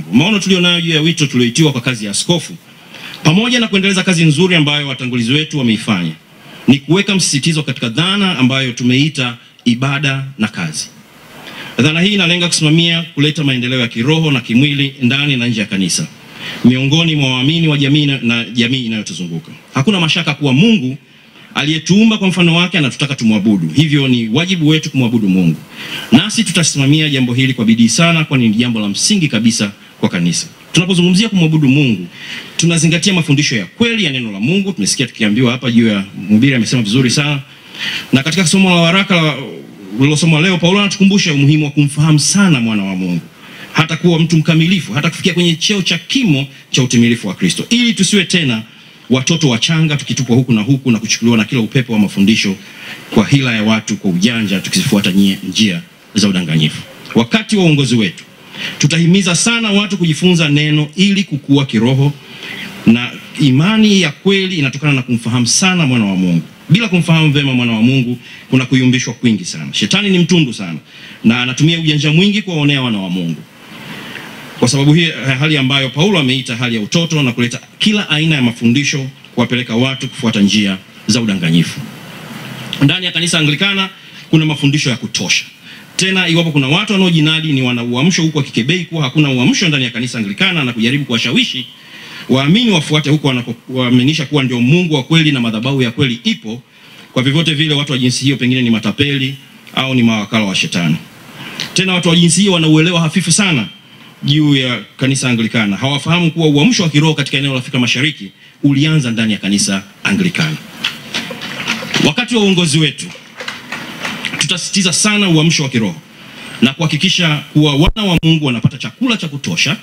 mambo. Maono tulionayo juu ya wito tulioitiwa kwa kazi ya askofu, pamoja na kuendeleza kazi nzuri ambayo watangulizi wetu wameifanya, ni kuweka msisitizo katika dhana ambayo tumeita ibada na kazi. Dhana hii inalenga kusimamia kuleta maendeleo ya kiroho na kimwili ndani na nje ya kanisa, miongoni mwa waamini wa jamii na jamii inayotuzunguka. Hakuna mashaka kuwa Mungu aliyetuumba kwa mfano wake anatutaka tumwabudu. Hivyo ni wajibu wetu kumwabudu Mungu. Nasi tutasimamia jambo hili kwa bidii sana, kwani ni jambo la msingi kabisa kwa kanisa. Tunapozungumzia kumwabudu Mungu, tunazingatia mafundisho ya kweli ya neno la Mungu. Tumesikia tukiambiwa hapa juu ya, mhubiri amesema vizuri sana. Na katika somo la waraka ulilosoma leo, Paulo anatukumbusha umuhimu wa kumfahamu sana mwana wa Mungu, hata kuwa mtu mkamilifu, hata kufikia kwenye cheo cha kimo cha utimilifu wa Kristo, ili tusiwe tena watoto wachanga tukitupwa huku na huku na kuchukuliwa na kila upepo wa mafundisho kwa hila ya watu, kwa ujanja, tukizifuata njia za udanganyifu. Wakati wa uongozi wetu tutahimiza sana watu kujifunza neno ili kukua kiroho, na imani ya kweli inatokana na kumfahamu sana mwana wa Mungu. Bila kumfahamu vema mwana wa Mungu kuna kuyumbishwa kwingi sana. Shetani ni mtundu sana na anatumia ujanja mwingi kuwaonea wana wa Mungu. Kwa sababu hii hali ambayo Paulo ameita hali ya utoto, na kuleta kila aina ya mafundisho kuwapeleka watu kufuata njia za udanganyifu. Ndani ya kanisa Anglikana kuna mafundisho ya kutosha. Tena iwapo kuna watu wanaojinadi ni wana uamsho huko akikebei kuwa hakuna uamsho ndani ya kanisa Anglikana na kujaribu kuwashawishi waamini wafuate huko wanakoaminisha kuwa ndio Mungu wa kweli na madhabahu ya kweli ipo, kwa vyovyote vile watu wa jinsi hiyo pengine ni matapeli au ni mawakala wa shetani. Tena watu wa jinsi hiyo wanauelewa hafifu sana juu ya kanisa Anglikana. Hawafahamu kuwa uamsho wa kiroho katika eneo la Afrika Mashariki ulianza ndani ya kanisa Anglikana. Wakati wa uongozi wetu tutasitiza sana uamsho wa kiroho na kuhakikisha kuwa wana wa Mungu wanapata chakula cha kutosha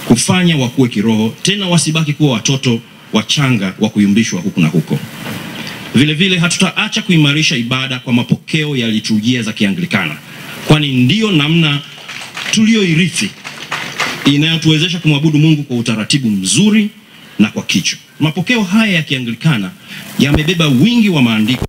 kufanya wakue kiroho, tena wasibaki kuwa watoto wachanga wa kuyumbishwa huku na huko. Vile vile hatutaacha kuimarisha ibada kwa mapokeo ya liturujia za Kianglikana, kwani ndiyo namna tulioirithi inayotuwezesha kumwabudu Mungu kwa utaratibu mzuri na kwa kicho. Mapokeo haya ya Kianglikana yamebeba wingi wa maandiko,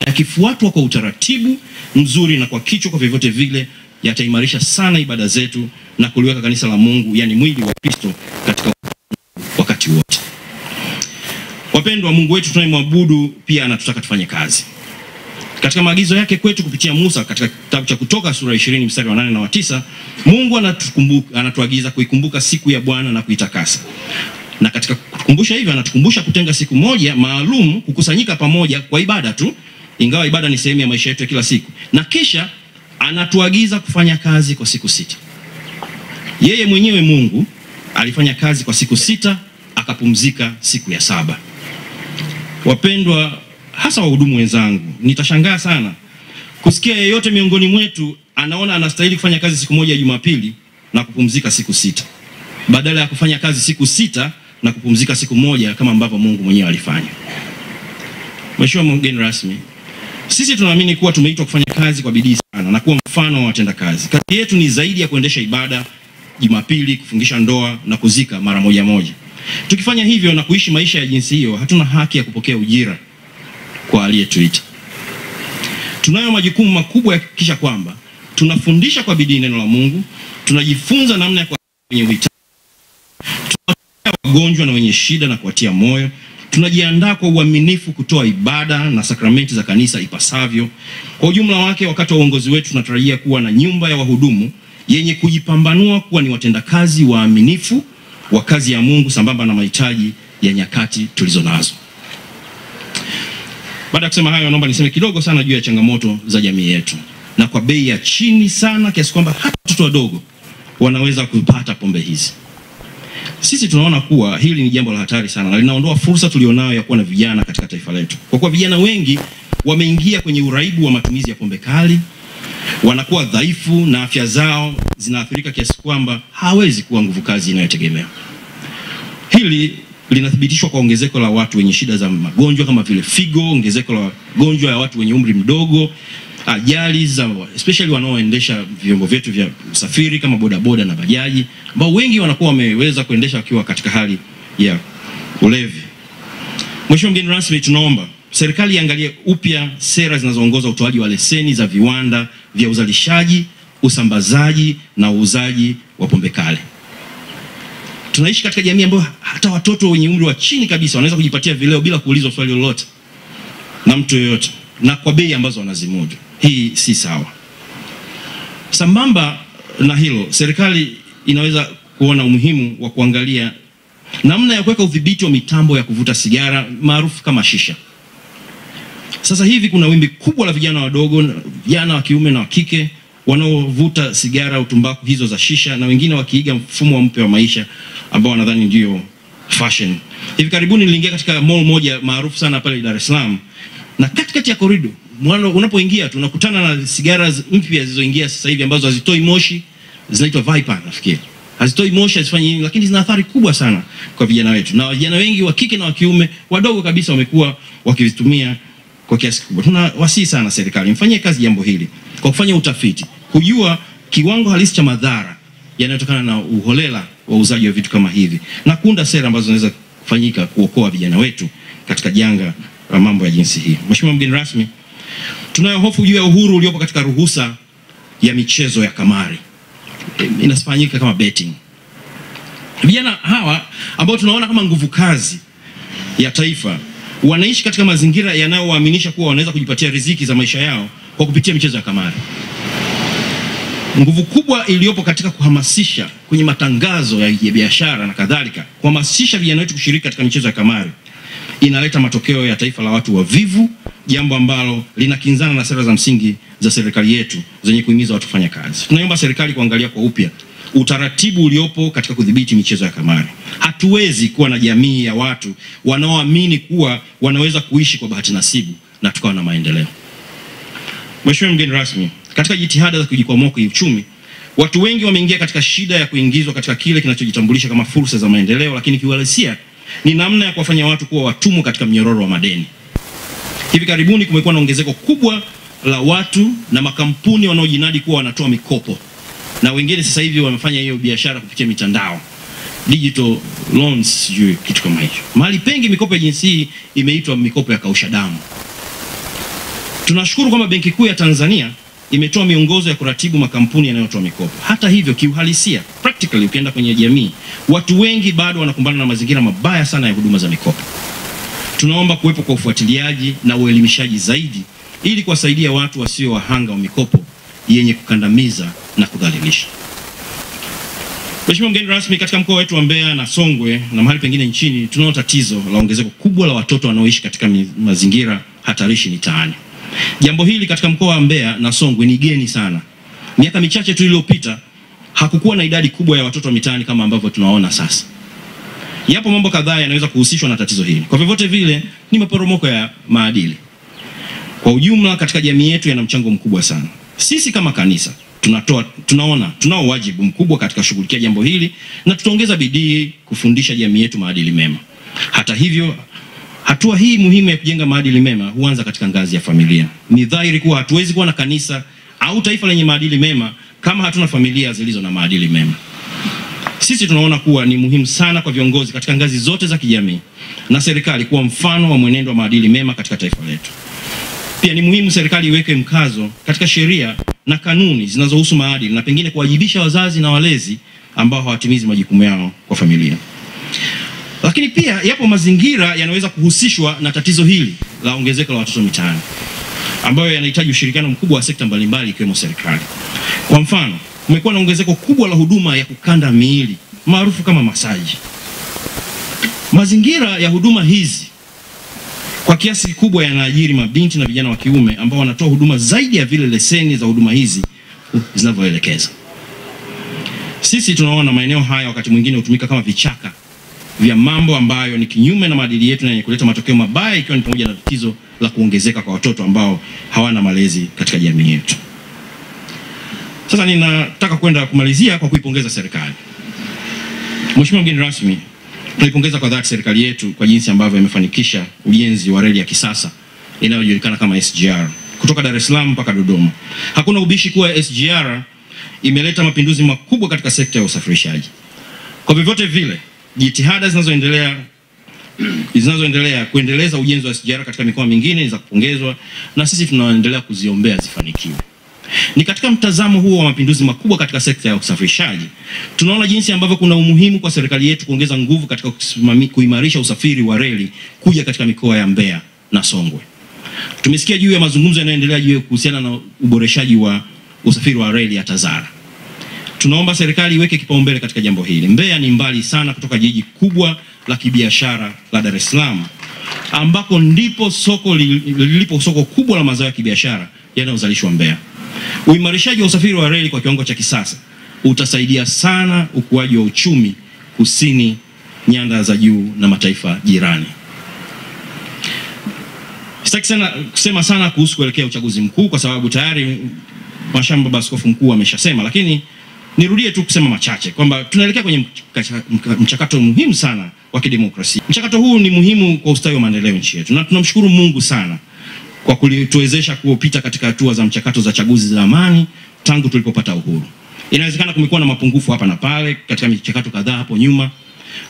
yakifuatwa kwa utaratibu mzuri na kwa kicho, kwa vyovyote vile yataimarisha sana ibada zetu na kuliweka kanisa la Mungu, yani mwili wa Kristo, katika wakati wote. Wapendwa, Mungu wetu tunayemwabudu pia anatutaka tufanye kazi. Katika maagizo yake kwetu kupitia Musa katika kitabu cha Kutoka sura 20 mstari wa 8 na wa 9, Mungu anatuagiza kuikumbuka siku ya Bwana na kuitakasa. Na katika kukumbusha hivyo anatukumbusha kutenga siku moja maalum kukusanyika pamoja kwa ibada tu, ingawa ibada ni sehemu ya maisha yetu ya kila siku. Na kisha anatuagiza kufanya kazi kwa siku 6. Yeye mwenyewe Mungu alifanya kazi kwa siku 6, akapumzika siku ya 7. Wapendwa, hasa wahudumu wenzangu, nitashangaa sana kusikia yeyote miongoni mwetu anaona anastahili kufanya kazi siku moja Jumapili na kupumzika siku 6, badala ya kufanya kazi siku 6 na kupumzika siku moja kama ambavyo Mungu mwenyewe alifanya. Mheshimiwa mgeni rasmi, sisi tunaamini kuwa tumeitwa kufanya kazi kwa bidii sana na kuwa mfano wa watenda kazi. Kazi yetu ni zaidi ya kuendesha ibada Jumapili, kufungisha ndoa na kuzika mara moja moja. Tukifanya hivyo na kuishi maisha ya jinsi hiyo, hatuna haki ya kupokea ujira kwa aliyetuita. Tunayo majukumu makubwa ya kuhakikisha kwamba tunafundisha kwa bidii neno la Mungu, tunajifunza namna ya wenye uhitaji, tunawatia wagonjwa na wenye shida na kuwatia moyo, tunajiandaa kwa uaminifu kutoa ibada na sakramenti za kanisa ipasavyo. Kwa ujumla wake, wakati wa uongozi wetu tunatarajia kuwa na nyumba ya wahudumu yenye kujipambanua kuwa ni watendakazi waaminifu wa kazi ya Mungu sambamba na mahitaji ya nyakati tulizo nazo. Baada ya kusema hayo, naomba niseme kidogo sana juu ya changamoto za jamii yetu, na kwa bei ya chini sana kiasi kwamba hata watoto wadogo wanaweza kupata pombe hizi. Sisi tunaona kuwa hili ni jambo la hatari sana na linaondoa fursa tulionayo ya kuwa na vijana katika taifa letu. Kwa kuwa vijana wengi wameingia kwenye uraibu wa matumizi ya pombe kali, wanakuwa dhaifu na afya zao zinaathirika kiasi kwamba hawezi kuwa nguvu kazi inayotegemea. Hili linathibitishwa kwa ongezeko la watu wenye shida za magonjwa kama vile figo, ongezeko la magonjwa ya watu wenye umri mdogo, ajali za especially wanaoendesha vyombo vyetu vya usafiri kama bodaboda na bajaji, ambao wengi wanakuwa wameweza kuendesha wakiwa katika hali ya ulevi. Mheshimiwa mgeni rasmi, tunaomba serikali iangalie upya sera zinazoongoza utoaji wa leseni za viwanda vya uzalishaji, usambazaji na uuzaji wa pombe kali. Tunaishi katika jamii ambayo hata watoto wenye umri wa chini kabisa wanaweza kujipatia vileo bila kuulizwa swali lolote na mtu yeyote, na kwa bei ambazo wanazimudu. Hii si sawa. Sambamba na hilo, serikali inaweza kuona umuhimu wa kuangalia namna ya kuweka udhibiti wa mitambo ya kuvuta sigara maarufu kama shisha. Sasa hivi kuna wimbi kubwa la vijana wadogo, vijana wa kiume na wa kike wanaovuta sigara au tumbaku hizo za shisha, na wengine wakiiga mfumo mpya wa maisha ambao wanadhani ndio fashion. Hivi karibuni niliingia katika mall moja maarufu sana pale Dar es Salaam, na katikati ya korido unapoingia tunakutana na sigara mpya zilizoingia sasa hivi ambazo hazitoi moshi, zinaitwa Viper nafikiri. Hazitoi moshi, hazifanyi nini, lakini zina athari kubwa sana kwa vijana wetu. Na vijana wengi wa kike na wa kiume wadogo kabisa wamekuwa wakivitumia kwa kiasi kikubwa. Tunawasihi sana serikali mfanyie kazi jambo hili kwa kufanya utafiti, kujua kiwango halisi cha madhara yanayotokana na uholela wa uuzaji wa vitu kama hivi, na kuunda sera ambazo zinaweza kufanyika kuokoa vijana wetu katika janga la mambo ya jinsi hii. Mheshimiwa mgeni rasmi, tunayo hofu juu ya uhuru uliopo katika ruhusa ya michezo ya kamari. Inafanyika kama betting. Vijana hawa ambao tunaona kama nguvu kazi ya taifa wanaishi katika mazingira yanayowaaminisha kuwa wanaweza kujipatia riziki za maisha yao kwa kupitia michezo ya kamari. Nguvu kubwa iliyopo katika kuhamasisha kwenye matangazo ya biashara na kadhalika, kuhamasisha vijana wetu kushiriki katika michezo ya kamari, inaleta matokeo ya taifa la watu wavivu, jambo ambalo linakinzana na sera za msingi za serikali yetu zenye kuhimiza watu kufanya kazi. Tunaomba serikali kuangalia kwa upya utaratibu uliopo katika kudhibiti michezo ya kamari. Hatuwezi kuwa na jamii ya watu wanaoamini kuwa wanaweza kuishi kwa bahati nasibu na tukawa na maendeleo. Mheshimiwa mgeni rasmi, katika jitihada za kujikwamua kiuchumi, watu wengi wameingia katika shida ya kuingizwa katika kile kinachojitambulisha kama fursa za maendeleo, lakini kiuhalisia ni namna ya kuwafanya watu kuwa watumwa katika mnyororo wa madeni. Hivi karibuni kumekuwa na ongezeko kubwa la watu na makampuni wanaojinadi kuwa wanatoa mikopo, na wengine sasa hivi wamefanya hiyo biashara kupitia mitandao, digital loans, sijui kitu kama hicho. Mahali pengi mikopo ya jinsi hii imeitwa mikopo ya kausha damu. Tunashukuru kwamba Benki Kuu ya Tanzania imetoa miongozo ya kuratibu makampuni yanayotoa mikopo. Hata hivyo, kiuhalisia, practically, ukienda kwenye jamii, watu wengi bado wanakumbana na mazingira mabaya sana ya huduma za mikopo. Tunaomba kuwepo kwa ufuatiliaji na uelimishaji zaidi ili kuwasaidia watu wasio wahanga wa mikopo yenye kukandamiza na kudhalilisha. Mheshimiwa mgeni rasmi, katika mkoa wetu wa Mbeya na Songwe na mahali pengine nchini, tunao tatizo la ongezeko kubwa la watoto wanaoishi katika mazingira hatarishi mitaani. Jambo hili katika mkoa wa Mbeya na Songwe ni geni sana. Miaka michache tu iliyopita hakukuwa na idadi kubwa ya watoto wa mitaani kama ambavyo tunaona sasa. Yapo mambo kadhaa yanaweza kuhusishwa na tatizo hili. Kwa vyovyote vile ni maporomoko ya maadili. Kwa ujumla katika jamii yetu yana mchango mkubwa sana. Sisi kama kanisa tunao wajibu mkubwa katika kushughulikia jambo hili, na tutaongeza bidii kufundisha jamii yetu maadili mema. Hata hivyo, hatua hii muhimu ya kujenga maadili mema huanza katika ngazi ya familia. Ni dhahiri kuwa hatuwezi kuwa na kanisa au taifa lenye maadili mema kama hatuna familia zilizo na maadili mema. Sisi tunaona kuwa ni muhimu sana kwa viongozi katika ngazi zote za kijamii na serikali kuwa mfano wa mwenendo wa maadili mema katika taifa letu. Pia ni muhimu serikali iweke mkazo katika sheria na kanuni zinazohusu maadili, na pengine kuwajibisha wazazi na walezi ambao hawatimizi majukumu yao kwa familia. Lakini pia yapo mazingira yanaweza kuhusishwa na tatizo hili la ongezeko la watoto mitaani, ambayo yanahitaji ushirikiano mkubwa wa sekta mbalimbali ikiwemo serikali. Kwa mfano, kumekuwa na ongezeko kubwa la huduma ya kukanda miili maarufu kama masaji. Mazingira ya huduma hizi kwa kiasi kikubwa yanaajiri mabinti na vijana wa kiume ambao wanatoa huduma zaidi ya vile leseni za huduma hizi zinavyoelekeza. Sisi tunaona maeneo haya wakati mwingine hutumika kama vichaka vya mambo ambayo ni kinyume na maadili yetu na yenye kuleta matokeo mabaya, ikiwa ni pamoja na tatizo la kuongezeka kwa watoto ambao hawana malezi katika jamii yetu. Sasa ninataka kwenda kumalizia kwa kuipongeza serikali. Mheshimiwa mgeni rasmi, tunaipongeza kwa dhati serikali yetu kwa jinsi ambavyo imefanikisha ujenzi wa reli ya kisasa inayojulikana kama SGR kutoka Dar es Salaam mpaka Dodoma. Hakuna ubishi kuwa SGR imeleta mapinduzi makubwa katika sekta ya usafirishaji. Kwa vyovyote vile, jitihada zinazoendelea kuendeleza ujenzi wa SGR katika mikoa mingine ni za kupongezwa, na sisi tunaendelea kuziombea zifanikiwe. Ni katika mtazamo huo wa mapinduzi makubwa katika sekta ya usafirishaji, tunaona jinsi ambavyo kuna umuhimu kwa serikali yetu kuongeza nguvu katika kuimarisha usafiri wa reli kuja katika mikoa ya Mbeya na Songwe. Tumesikia juu ya mazungumzo yanayoendelea juu kuhusiana na uboreshaji wa usafiri wa reli ya Tazara. Tunaomba serikali iweke kipaumbele katika jambo hili. Mbeya ni mbali sana kutoka jiji kubwa la kibiashara la Dar es Salaam, ambako ndipo lilipo soko kubwa la mazao ya kibiashara yanayozalishwa Mbeya. Uimarishaji wa usafiri wa reli kwa kiwango cha kisasa utasaidia sana ukuaji wa uchumi kusini, nyanda za juu na mataifa jirani. Sitaki kusema sana kuhusu kuelekea uchaguzi mkuu kwa sababu tayari Mhashamu Baba Askofu Mkuu ameshasema, lakini nirudie tu kusema machache kwamba tunaelekea kwenye mchakato muhimu sana wa kidemokrasia. Mchakato huu ni muhimu kwa ustawi wa maendeleo nchi yetu, na tunamshukuru Mungu sana kwa kutuwezesha kupita katika hatua za mchakato za chaguzi za amani tangu tulipopata uhuru. Inawezekana kumekuwa na mapungufu hapa na pale katika michakato kadhaa hapo nyuma,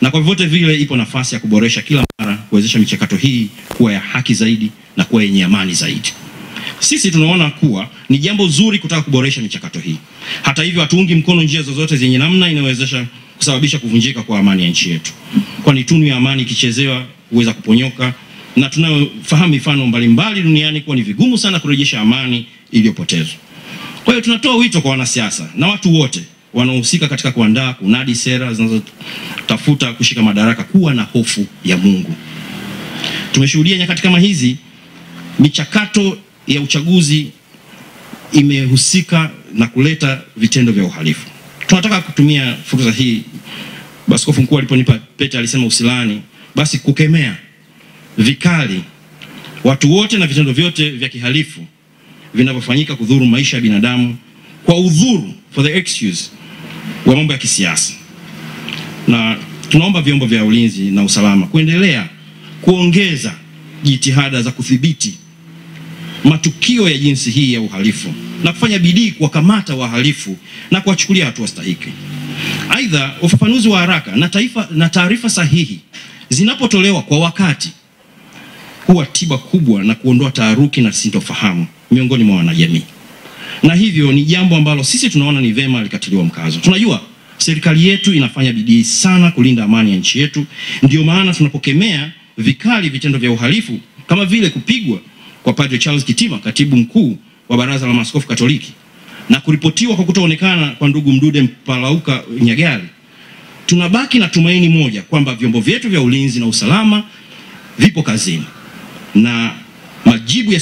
na kwa vyote vile ipo nafasi ya kuboresha kila mara, kuwezesha michakato hii kuwa ya haki zaidi na kuwa yenye amani zaidi. Sisi tunaona kuwa ni jambo zuri kutaka kuboresha michakato hii. Hata hivyo, hatuungi mkono njia zozote zenye namna inawezesha kusababisha kuvunjika kwa amani ya nchi yetu, kwani tunu ya amani ikichezewa huweza kuponyoka, na tunafahamu mifano mbalimbali duniani kuwa ni vigumu sana kurejesha amani iliyopotezwa. Kwa hiyo tunatoa wito kwa wanasiasa na watu wote wanaohusika katika kuandaa, kunadi sera zinazotafuta kushika madaraka kuwa na hofu ya Mungu. Tumeshuhudia nyakati kama hizi, michakato ya uchaguzi imehusika na kuleta vitendo vya uhalifu. Tunataka kutumia fursa hii, Askofu Mkuu aliponipa pete alisema usilani, basi kukemea vikali watu wote na vitendo vyote vya kihalifu vinavyofanyika kudhuru maisha ya binadamu kwa udhuru, for the excuse wa mambo ya kisiasa. Na tunaomba vyombo vya ulinzi na usalama kuendelea kuongeza jitihada za kudhibiti matukio ya jinsi hii ya uhalifu na kufanya bidii kuwakamata wahalifu na kuwachukulia hatua stahiki. Aidha, ufafanuzi wa haraka na taarifa sahihi zinapotolewa kwa wakati huwa tiba kubwa na kuondoa taharuki na sintofahamu miongoni mwa wanajamii. Na hivyo ni jambo ambalo sisi tunaona ni vema likatiliwa mkazo. Tunajua serikali yetu inafanya bidii sana kulinda amani ya nchi yetu, ndio maana tunapokemea vikali vitendo vya uhalifu kama vile kupigwa kwa Padre Charles Kitima, katibu mkuu wa Baraza la Maaskofu Katoliki, na kuripotiwa kwa kutoonekana kwa ndugu Mdude Mpalauka Nyagali, tunabaki na tumaini moja kwamba vyombo vyetu vya ulinzi na usalama vipo kazini na majibu ya